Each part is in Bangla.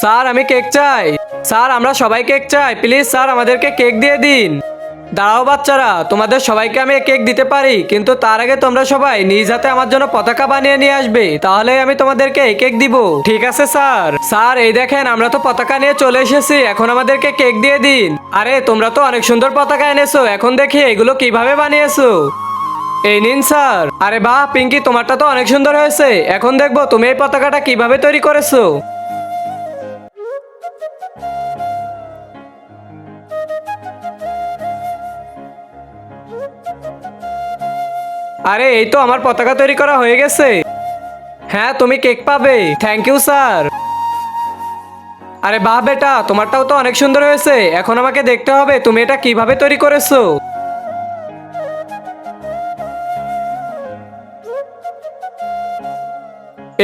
স্যার আমি কেক চাই। স্যার আমরা সবাই কেক চাই, প্লিজ স্যার আমাদেরকে কেক দিয়ে দিন। দাঁড়াও বাচ্চারা, তোমাদের সবাইকে আমি কেক দিতে পারি, কিন্তু তার আগে তোমরা সবাই নিজ হাতে আমার জন্য পতাকা বানিয়ে নিয়ে আসবে, তাহলে আমি তোমাদেরকে এই কেক দিব। ঠিক আছে স্যার। স্যার এই দেখেন আমরা তো পতাকা নিয়ে চলে এসেছি, এখন আমাদেরকে কেক দিয়ে দিন। আরে তোমরা তো অনেক সুন্দর পতাকা এনেছো, এখন দেখি এগুলো কিভাবে বানিয়েছো। এই নিন স্যার। আরে বাহ পিঙ্কি, তোমারটা তো অনেক সুন্দর হয়েছে, এখন দেখবো তুমি এই পতাকাটা কিভাবে তৈরি করেছো। আরে এই তো আমার পতাকা তৈরি করা হয়ে গেছে। হ্যাঁ তুমি কেক পাবে। Thank you sir. আরে বাহ বেটা, তোমারটাও তো অনেক সুন্দর হয়েছে, এখন আমাকে দেখতে হবে তুমি এটা কিভাবে তৈরি করেছো।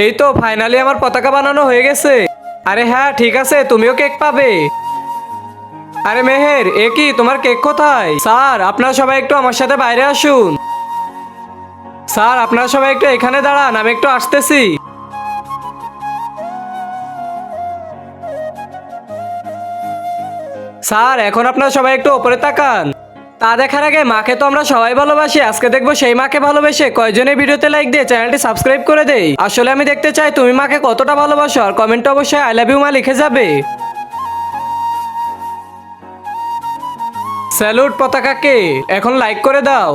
এই তো ফাইনালি আমার পতাকা বানানো হয়ে গেছে। আরে হ্যাঁ ঠিক আছে, তুমিও কেক পাবে। আরে মেহের, এ কি তোমার কেক কোথায়? স্যার আপনারা সবাই একটু আমার সাথে বাইরে আসুন। স্যার আপনারা সবাই একটু এখানে দাঁড়ান, আমি একটু আসতেছি। স্যার এখন আপনারা সবাই একটু ওপরে তাকান। তা দেখার আগে মাকে তো আমরা সবাই ভালোবাসি, আজকে দেখবো সেই মাকে ভালোবেসে কয়জনে ভিডিওতে লাইক দিয়ে চ্যানেলটি সাবস্ক্রাইব করে দেই। আসলে আমি দেখতে চাই তুমি মাকে কতটা ভালোবাসো, আর কমেন্টে অবশ্যই আই লাভ ইউ মা লিখে যাবে। স্যালুট পতাকাকে, এখন লাইক করে দাও।